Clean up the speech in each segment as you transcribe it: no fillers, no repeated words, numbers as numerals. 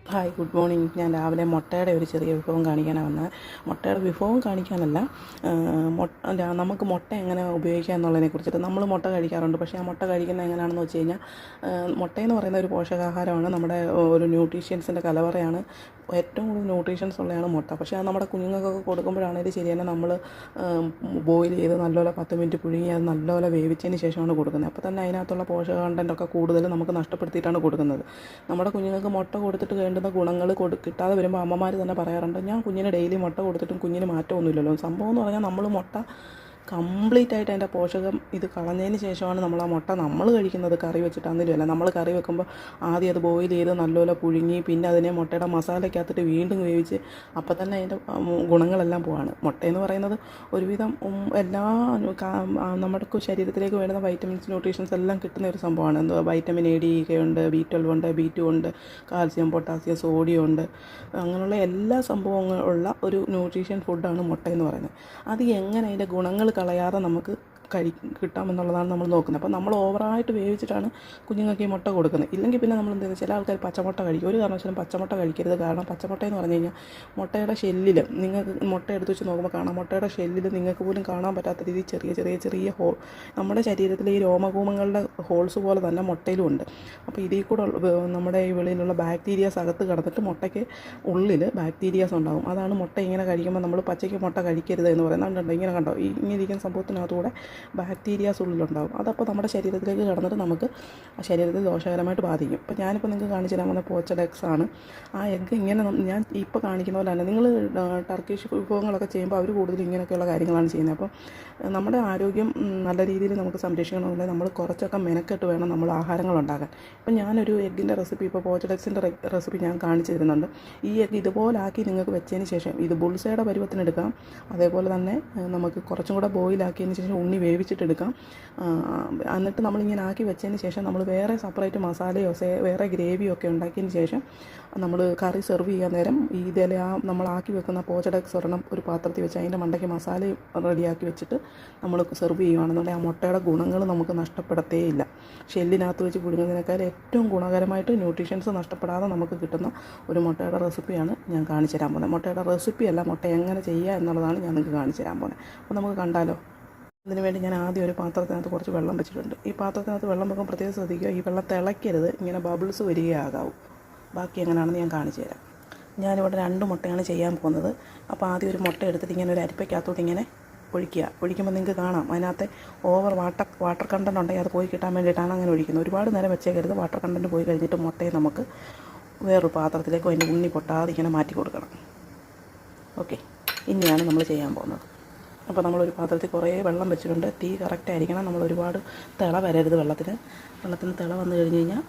Hi, good morning. ഞാൻ രാവിലെ മുട്ടയുടെ ഒരു ചെറിയ വിഭവം കാണിക്കാനാണ് വന്നത്. മുട്ടയുടെ വിഭവം കാണിക്കാനല്ല, നമുക്ക് മുട്ട എങ്ങനെ ഉപയോഗിക്കാം എന്നുള്ളതിനെ കുറിച്ചിട്ട്. നമ്മൾ മുട്ട കഴിക്കാറുണ്ട്, പക്ഷേ ആ മുട്ട കഴിക്കുന്നത് എങ്ങനെയാണെന്ന് വെച്ച് കഴിഞ്ഞാൽ, മുട്ടയെന്ന് പറയുന്ന ഒരു പോഷകാഹാരമാണ്, നമ്മുടെ ഒരു ന്യൂട്രീഷ്യൻസിൻ്റെ കലവറയാണ്. ഏറ്റവും കൂടുതൽ ന്യൂട്രീഷ്യൻസ് ഉള്ളതാണ് മുട്ട. പക്ഷേ അത് നമ്മുടെ കുഞ്ഞുങ്ങൾക്കൊക്കെ കൊടുക്കുമ്പോഴാണെങ്കിൽ ശരി തന്നെ നമ്മൾ ബോയിൽ ചെയ്ത് നല്ലപോലെ 10 മിനിറ്റ് പുഴുങ്ങി അത് നല്ലപോലെ വേവിച്ചതിന് ശേഷമാണ് കൊടുക്കുന്നത്. അപ്പോൾ തന്നെ അതിനകത്തുള്ള പോഷക കണ്ടൻറ്റൊക്കെ കൂടുതൽ നമുക്ക് നഷ്ടപ്പെടുത്തിയിട്ടാണ് കൊടുക്കുന്നത്. നമ്മുടെ കുഞ്ഞുങ്ങൾക്ക് മുട്ട കൊടുത്തിട്ട് വേണ്ടുന്ന ഗുണങ്ങൾ കിട്ടാതെ വരുമ്പോൾ അമ്മമാർ തന്നെ പറയാറുണ്ട്, ഞാൻ കുഞ്ഞിന് ഡെയിലി മുട്ട കൊടുത്തിട്ടും കുഞ്ഞിന് മാറ്റമൊന്നുമില്ലല്ലോ. സംഭവം എന്ന് പറഞ്ഞാൽ നമ്മൾ മുട്ട കംപ്ലീറ്റ് ആയിട്ട് അതിൻ്റെ പോഷകം ഇത് കളഞ്ഞതിന് ശേഷമാണ് നമ്മൾ ആ മുട്ട നമ്മൾ കഴിക്കുന്നത്. കറി വെച്ചിട്ടാണെന്നില്ല, നമ്മൾ കറി വെക്കുമ്പോൾ ആദ്യം അത് ബോയിൽ ചെയ്ത് നല്ലപോലെ പുഴുങ്ങി പിന്നെ അതിനെ മുട്ടയുടെ മസാലയ്ക്കകത്തിട്ട് വീണ്ടും വേവിച്ച് അപ്പം തന്നെ അതിൻ്റെ ഗുണങ്ങളെല്ലാം പോവാണ്. മുട്ടയെന്ന് പറയുന്നത് ഒരുവിധം എല്ലാ നമ്മുടെ ശരീരത്തിലേക്ക് വേണ്ടുന്ന വൈറ്റമിൻസ്, ന്യൂട്രീഷൻസ് എല്ലാം കിട്ടുന്ന ഒരു സംഭവമാണ്. എന്തുവാ, വൈറ്റമിൻ എ, ഡി ഒക്കെ ഉണ്ട്, B12 ഉണ്ട്, B2 ഉണ്ട്, കാൽസ്യം, പൊട്ടാസ്യം, സോഡിയം ഉണ്ട്. അങ്ങനെയുള്ള എല്ലാ സംഭവങ്ങളുള്ള ഒരു ന്യൂട്രീഷൻ ഫുഡാണ് മുട്ട എന്ന് പറയുന്നത്. അത് എങ്ങനെ അതിൻ്റെ ഗുണങ്ങൾ കളയാതെ നമുക്ക് കിട്ടാമെന്നുള്ളതാണ് നമ്മൾ നോക്കുന്നത്. അപ്പോൾ നമ്മൾ ഓവറായിട്ട് വേവിച്ചിട്ടാണ് കുഞ്ഞുങ്ങൾക്ക് ഈ മുട്ട കൊടുക്കുന്നത്. ഇല്ലെങ്കിൽ പിന്നെ നമ്മൾ എന്ത് ചെയ്യുന്നത്, ചില ആൾക്കാർ പച്ചമുട്ട കഴിക്കും. ഒരു കാരണവശാലും പച്ചമുട്ട കഴിക്കരുത്. കാരണം പച്ചമുട്ട എന്ന് പറഞ്ഞു കഴിഞ്ഞാൽ മുട്ടയുടെ ഷെല്ലിൽ, നിങ്ങൾക്ക് മുട്ട എടുത്ത് വെച്ച് നോക്കുമ്പോൾ കാണാം, മുട്ടയുടെ ഷെല്ലിൽ നിങ്ങൾക്ക് പോലും കാണാൻ പറ്റാത്ത രീതിയിൽ ചെറിയ ചെറിയ ചെറിയ നമ്മുടെ ശരീരത്തിലെ ഈ രോമകൂമങ്ങളുടെ ഹോൾസ് പോലെ തന്നെ മുട്ടയിലും ഉണ്ട്. അപ്പോൾ ഇതിൽ കൂടെ നമ്മുടെ ഈ വെളിയിലുള്ള ബാക്ടീരിയാസ് അകത്ത് കിടന്നിട്ട് മുട്ടയ്ക്ക് ഉള്ളിൽ ബാക്ടീരിയാസ് ഉണ്ടാകും. അതാണ് മുട്ട ഇങ്ങനെ കഴിക്കുമ്പോൾ നമ്മൾ പച്ചയ്ക്ക് മുട്ട കഴിക്കരുത് എന്ന് പറയുന്നത്. ഇങ്ങനെ കണ്ടോ, ഇങ്ങനെ ഇരിക്കുന്ന സംഭവത്തിനകത്തൂടെ ബാക്ടീരിയാസ് ഉള്ളിലുണ്ടാകും. അതപ്പോൾ നമ്മുടെ ശരീരത്തിലേക്ക് കിടന്നിട്ട് നമുക്ക് ആ ശരീരത്തിൽ ദോഷകരമായിട്ട് ബാധിക്കും. ഇപ്പോൾ ഞാനിപ്പോൾ നിങ്ങൾക്ക് കാണിച്ചു തരാൻ വന്ന പോച്ചഡ് എഗ്സ് ആണ്. ആ എഗ്ഗ് ഇങ്ങനെ ഞാൻ ഇപ്പോൾ കാണിക്കുന്ന പോലെ തന്നെ നിങ്ങൾ ടർക്കിഷ് വിഭവങ്ങളൊക്കെ ചെയ്യുമ്പോൾ അവർ കൂടുതൽ ഇങ്ങനെയൊക്കെയുള്ള കാര്യങ്ങളാണ് ചെയ്യുന്നത്. അപ്പോൾ നമ്മുടെ ആരോഗ്യം നല്ല രീതിയിൽ നമുക്ക് സംരക്ഷിക്കണമെങ്കിൽ നമ്മൾ കുറച്ചൊക്കെ മെനക്കെട്ട് വേണം നമ്മൾ ആഹാരങ്ങൾ ഉണ്ടാക്കാൻ. ഇപ്പം ഞാനൊരു എഗ്ഗിൻ്റെ റെസിപ്പി, ഇപ്പോൾ പോച്ചഡ് എഗ്സിൻ്റെ റെസിപ്പി ഞാൻ കാണിച്ചു തരുന്നുണ്ട്. ഈ എഗ്ഗ് ഇതുപോലെ ആക്കി നിങ്ങൾക്ക് വെച്ചതിന് ശേഷം ഇത് ബുൾസയുടെ പരുവത്തിനെടുക്കാം. അതേപോലെ തന്നെ നമുക്ക് കുറച്ചും കൂടെ ബോയിലാക്കിയതിന് ശേഷം ഉണ്ണി വേവിച്ചിട്ടെടുക്കാം. എന്നിട്ട് നമ്മളിങ്ങനെ ആക്കി വെച്ചതിന് ശേഷം നമ്മൾ വേറെ സെപ്പറേറ്റ് മസാലയോ വേറെ ഗ്രേവിയോ ഒക്കെ ഉണ്ടാക്കിയതിന് ശേഷം നമ്മൾ കറി സെർവ് ചെയ്യാൻ നേരം ഇതിലെ നമ്മളാക്കി വെക്കുന്ന പോച്ചഡ് എഗ്സ് ഒരെണ്ണം ഒരു പാത്രത്തിൽ വെച്ച് അതിൻ്റെ മണ്ടയ്ക്ക് മസാലയും റെഡിയാക്കി വെച്ചിട്ട് നമ്മൾ സെർവ് ചെയ്യുകയാണെന്നുണ്ടെങ്കിൽ ആ മുട്ടയുടെ ഗുണങ്ങൾ നമുക്ക് നഷ്ടപ്പെടത്തേയില്ല. ഷെല്ലിനകത്ത് വെച്ച് പുഴുങ്ങുന്നതിനേക്കാൾ ഏറ്റവും ഗുണകരമായിട്ട് ന്യൂട്രീഷൻസ് നഷ്ടപ്പെടാതെ നമുക്ക് കിട്ടുന്ന ഒരു മുട്ടയുടെ റെസിപ്പിയാണ് ഞാൻ കാണിച്ചു തരാൻ പോകുന്നത്. മുട്ടയുടെ റെസിപ്പിയല്ല, മുട്ട എങ്ങനെ ചെയ്യുക എന്നുള്ളതാണ് ഞാൻ നിങ്ങൾക്ക് കാണിച്ചു തരാൻ പോകുന്നത്. അപ്പോൾ നമുക്ക് കണ്ടാലോ. അതിനുവേണ്ടി ഞാൻ ആദ്യം ഒരു പാത്രത്തിനകത്ത് കുറച്ച് വെള്ളം വെച്ചിട്ടുണ്ട്. ഈ പാത്രത്തിനകത്ത് വെള്ളം വെക്കുമ്പോൾ പ്രത്യേകം ശ്രദ്ധിക്കുക, ഈ വെള്ളം തിളയ്ക്കരുത്, ഇങ്ങനെ ബബിൾസ് വരികയാകാവൂ. ബാക്കി എങ്ങനെയാണെന്ന് ഞാൻ കാണിച്ചു തരാം. ഞാനിവിടെ 2 മുട്ടയാണ് ചെയ്യാൻ പോകുന്നത്. അപ്പോൾ ആദ്യം ഒരു മുട്ട എടുത്തിട്ട് ഇങ്ങനെ ഒരു അരിപ്പയ്ക്കകത്തോട്ട് ഇങ്ങനെ ഒഴിക്കുമ്പോൾ നിങ്ങൾക്ക് കാണാം അതിനകത്ത് ഓവർ വാട്ടർ കണ്ടൻറ്റ് ഉണ്ടെങ്കിൽ അത് പോയി കിട്ടാൻ വേണ്ടിയിട്ടാണ് അങ്ങനെ ഒഴിക്കുന്നത്. ഒരുപാട് നേരം വെച്ചേക്കരുത്. വാട്ടർ കണ്ടൻറ്റ് പോയി കഴിഞ്ഞിട്ട് മുട്ടയെ നമുക്ക് വേറൊരു പാത്രത്തിലേക്ക് അതിൻ്റെ ഉണ്ണി പൊട്ടാതെ ഇങ്ങനെ മാറ്റി കൊടുക്കണം. ഓക്കെ, ഇനിയാണ് നമ്മൾ ചെയ്യാൻ പോകുന്നത്. അപ്പോൾ നമ്മളൊരു പാത്രത്തിൽ കുറേ വെള്ളം വെച്ചിട്ടുണ്ട്. തീ കറക്റ്റ് ആയിരിക്കണം. നമ്മൾ ഒരുപാട് തിള വരരുത്. വെള്ളത്തിന് തിള വന്നു കഴിഞ്ഞ് കഴിഞ്ഞാൽ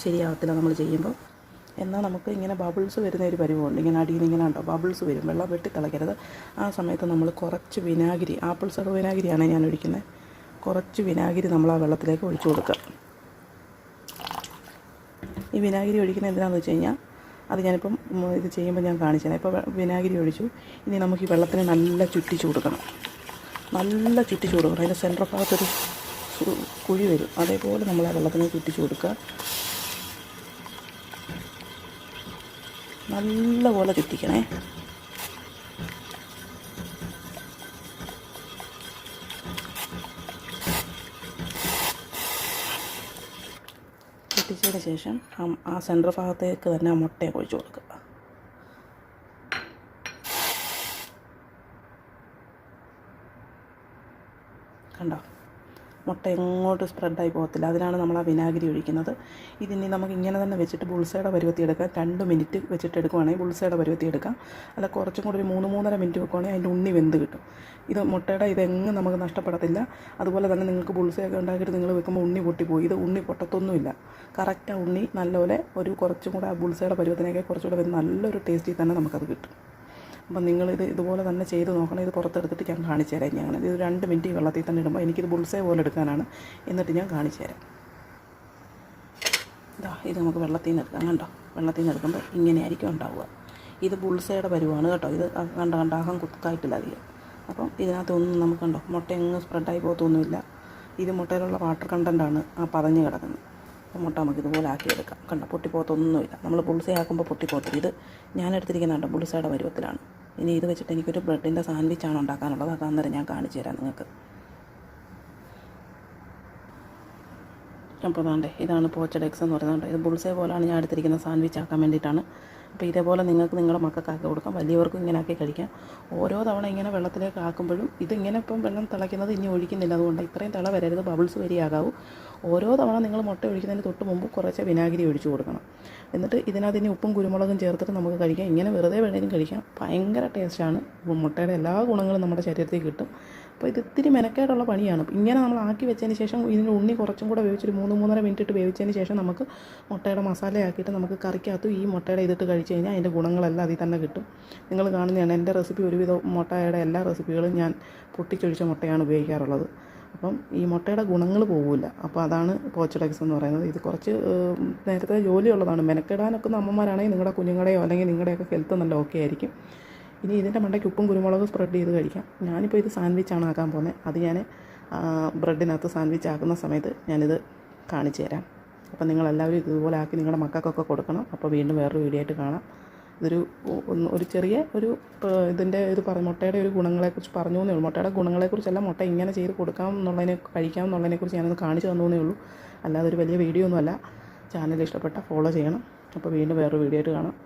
ശരിയാവത്തില്ല നമ്മൾ ചെയ്യുമ്പോൾ. എന്നാൽ നമുക്ക് ഇങ്ങനെ ബബിൾസ് വരുന്ന ഒരു പരിവമുണ്ട്. ഇങ്ങനെ അടിയിൽ നിന്ന് ഇങ്ങനെ ഉണ്ടോ ബബിൾസ് വരും. വെള്ളം വെട്ടി തിളയ്ക്കരുത്. ആ സമയത്ത് നമ്മൾ കുറച്ച് വിനാഗിരി, ആപ്പിൾ സൈഡർ വിനാഗിരിയാണ് ഞാൻ ഒഴിക്കുന്നത്. കുറച്ച് വിനാഗിരി നമ്മൾ ആ വെള്ളത്തിലേക്ക് ഒഴിച്ചു കൊടുക്കുക. ഈ വിനാഗിരി ഒഴിക്കുന്നത് എന്തിനാണെന്ന് വെച്ച് കഴിഞ്ഞാൽ, അത് ഞാനിപ്പം ഇത് ചെയ്യുമ്പോൾ ഞാൻ കാണിച്ചത്. ഇപ്പോൾ വിനാഗിരി ഒഴിച്ചു. ഇനി നമുക്ക് ഈ വെള്ളത്തിന് നല്ല ചുറ്റിച്ച് കൊടുക്കണം. അതിൻ്റെ സെൻറ്റർ ഭാഗത്തൊരു കുഴി വരും. അതേപോലെ നമ്മൾ ആ വെള്ളത്തിന് ചുറ്റിച്ച് കൊടുക്കുക. നല്ലപോലെ ചുറ്റിക്കണേ. ചുറ്റിച്ചതിന് ശേഷം ആ സെൻറ്റർ ഭാഗത്തേക്ക് തന്നെ ആ മുട്ടയെ ഒഴിച്ചു കൊടുക്കുക. കണ്ടോ, മുട്ട എങ്ങോട്ട് സ്പ്രെഡായി പോകത്തില്ല. അതിനാണ് നമ്മൾ ആ വിനാഗിരി ഒഴിക്കുന്നത്. ഇതിനി നമുക്ക് ഇങ്ങനെ തന്നെ വെച്ചിട്ട് ബുൾസയുടെ പരുവത്തി എടുക്കാം. 2 മിനിറ്റ് വെച്ചിട്ട് എടുക്കുവാണെങ്കിൽ ബുൾസയുടെ പരുവത്തി എടുക്കാം. അല്ല കുറച്ചും കൂടി ഒരു 3-3.5 മിനിറ്റ് വെക്കുവാണെങ്കിൽ അതിൻ്റെ ഉണ്ണി വെന്ത് കിട്ടും. ഇത് മുട്ടയുടെ ഇതെങ്ങും നമുക്ക് നഷ്ടപ്പെടത്തില്ല. അതുപോലെ തന്നെ നിങ്ങൾക്ക് ബുൾസയൊക്കെ ഉണ്ടാക്കിയിട്ട് നിങ്ങൾ വെക്കുമ്പോൾ ഉണ്ണി പൊട്ടിപ്പോയി. ഇത് ഉണ്ണി പൊട്ടത്തൊന്നുമില്ല. കറക്റ്റ് ആ ഉണ്ണി നല്ലപോലെ ഒരു കുറച്ചും കൂടെ ആ ബുൾസയുടെ പരുവത്തിനൊക്കെ കുറച്ചുകൂടെ വെന്ത് നല്ലൊരു ടേസ്റ്റിൽ തന്നെ നമുക്കത് കിട്ടും. അപ്പം നിങ്ങളിത് ഇതുപോലെ തന്നെ ചെയ്ത് നോക്കണം. ഇത് പുറത്തെടുത്തിട്ട് ഞാൻ കാണിച്ചു തരാം. ഞാൻ ഇത് 2 മിനിറ്റ് വെള്ളത്തിൽ തന്നെ ഇടുമ്പോൾ എനിക്കിത് ബുൾസേ പോലെ എടുക്കാനാണ്. എന്നിട്ട് ഞാൻ കാണിച്ചു തരാം. ഇത് നമുക്ക് വെള്ളത്തിൽ നിന്ന് എടുക്കാം. കണ്ടോ, വെള്ളത്തിൽ നിന്ന് എടുക്കുമ്പോൾ ഇങ്ങനെയായിരിക്കും ഉണ്ടാവുക. ഇത് ബുൾസയുടെ പരുവാണ് കേട്ടോ. ഇത് അകം കുത്തായിട്ടില്ല അധികം. അപ്പം ഇതിനകത്തൊന്നും നമുക്ക് കണ്ടോ മുട്ട എങ്ങും സ്പ്രെഡായി പോകത്തൊന്നുമില്ല. ഇത് മുട്ടയിലുള്ള വാട്ടർ കണ്ടൻറ്റാണ് ആ പതഞ്ഞ് കിടക്കുന്നത്. അപ്പോൾ മുട്ട നമുക്ക് ഇതുപോലെ ആക്കിയെടുക്കാം. കണ്ടോ, പൊട്ടിപ്പോത്തൊന്നുമില്ല. നമ്മൾ ബുൾസൈ ആക്കുമ്പോൾ പൊട്ടിപ്പോത്തില്ല. ഇത് ഞാൻ എടുത്തിരിക്കുന്നുണ്ട് ബുൾസൈയുടെ പരുവത്തിലാണ്. ഇനി ഇത് വെച്ചിട്ട് എനിക്കൊരു ബ്രെഡിൻ്റെ സാൻഡ്വിച്ചാണ് ഉണ്ടാക്കാനുള്ളത്. അത് അന്നേരം ഞാൻ കാണിച്ചു തരാം നിങ്ങൾക്ക്. അപ്പോൾ അതാണ്ടേ, ഇതാണ് പോച്ചഡ് എഗ്സ് എന്ന് പറയുന്നത്. ഇത് ബുൾസൈ പോലെയാണ് ഞാൻ എടുത്തിരിക്കുന്നത്, സാൻഡ്വിച്ച് ആക്കാൻ വേണ്ടിയിട്ടാണ്. അപ്പോൾ ഇതേപോലെ നിങ്ങൾക്ക് നിങ്ങളുടെ മക്കൾക്കാക്കി കൊടുക്കാം, വലിയവർക്കും ഇങ്ങനെ ആക്കി കഴിക്കാം. ഓരോ തവണ ഇങ്ങനെ വെള്ളത്തിലേക്ക് ആക്കുമ്പോഴും ഇതിങ്ങനെ ഇപ്പം വെള്ളം തിളയ്ക്കുന്നത് ഇനി ഒഴിക്കുന്നില്ല, അതുകൊണ്ട് ഇത്രയും തിള വരരുത്, ബബിൾസ് വരികയാകാവൂ. ഓരോ തവണ നിങ്ങൾ മുട്ട ഒഴിക്കുന്നതിന് തൊട്ട് മുമ്പ് കുറച്ച് വിനാഗിരി ഒഴിച്ചു കൊടുക്കണം. എന്നിട്ട് ഇതിനകത്ത് ഇനി ഉപ്പും കുരുമുളകും ചേർത്തിട്ട് നമുക്ക് കഴിക്കാം. ഇങ്ങനെ വെറുതെ വേണേലും കഴിക്കാം, ഭയങ്കര ടേസ്റ്റാണ്. മുട്ടയുടെ എല്ലാ ഗുണങ്ങളും നമ്മുടെ ശരീരത്തിൽ കിട്ടും. അപ്പോൾ ഇത് ഇത്തിരി മെനക്കേടുള്ള പണിയാണ്. ഇങ്ങനെ നമ്മൾ ആക്കി വെച്ചതിന് ശേഷം ഇതിൻ്റെ ഉണ്ണി കുറച്ചും കൂടെ വേവിച്ചൊരു 3-3.5 മിനിറ്റ് ഇട്ട് വേവിച്ചതിന് ശേഷം നമുക്ക് മുട്ടയുടെ മസാലയാക്കിയിട്ട് നമുക്ക് കറിക്കകത്ത് ഈ മുട്ടയുടെ ഇതിട്ട് കഴിച്ച് കഴിഞ്ഞാൽ അതിൻ്റെ ഗുണങ്ങളെല്ലാം അതിൽ തന്നെ കിട്ടും. നിങ്ങൾ കാണുന്നതാണ് എൻ്റെ റെസിപ്പി. ഒരുവിധം മുട്ടയുടെ എല്ലാ റെസിപ്പികളും ഞാൻ പൊട്ടിച്ചൊഴിച്ച മുട്ടയാണ് ഉപയോഗിക്കാറുള്ളത്. അപ്പം ഈ മുട്ടയുടെ ഗുണങ്ങൾ പോകില്ല. അപ്പോൾ അതാണ് പോച്ചഡ് എഗ്സ് എന്ന് പറയുന്നത്. ഇത് കുറച്ച് നേരത്തെ ജോലിയുള്ളതാണ്. മെനക്കെടാനൊക്കെ അമ്മമാരാണെങ്കിൽ നിങ്ങളുടെ കുഞ്ഞുങ്ങളുടെയോ അല്ലെങ്കിൽ നിങ്ങളുടെയൊക്കെ ഹെൽത്ത് നല്ല ഓക്കെ ആയിരിക്കും. ഇനി ഇതിൻ്റെ മണ്ടയ്ക്ക് ഉപ്പും കുരുമുളകും സ്പ്രെഡ് ചെയ്ത് കഴിക്കാം. ഞാനിപ്പോൾ ഇത് സാൻഡ്വിച്ചാണ് ആക്കാൻ പോകുന്നത്. അത് ഞാൻ ബ്രെഡിനകത്ത് സാൻഡ്വിച്ച് ആക്കുന്ന സമയത്ത് ഞാനിത് കാണിച്ചു തരാം. അപ്പം നിങ്ങളെല്ലാവരും ഇതുപോലെ ആക്കി നിങ്ങളുടെ മക്കൾക്കൊക്കെ കൊടുക്കണം. അപ്പോൾ വീണ്ടും വേറൊരു വീഡിയോ ആയിട്ട് കാണാം. ഒരു ചെറിയ ഇതിൻ്റെ മുട്ടയുടെ ഒരു ഗുണങ്ങളെക്കുറിച്ച് പറഞ്ഞു എന്നേ ഉള്ളൂ. മുട്ടയുടെ ഗുണങ്ങളെക്കുറിച്ചല്ല, മുട്ട ഇങ്ങനെ ചെയ്ത് കൊടുക്കാം എന്നുള്ളതിനെ കഴിക്കാം എന്നുള്ളതിനെക്കുറിച്ച് ഞാനൊന്ന് കാണിച്ചു തന്നേ ഉള്ളൂ. അല്ലാതെ ഒരു വലിയ വീഡിയോ ഒന്നുമല്ല. ചാനൽ ഇഷ്ടപ്പെട്ടാൽ ഫോളോ ചെയ്യണം. അപ്പോൾ വീണ്ടും വേറൊരു വീഡിയോ ആയിട്ട് കാണാം.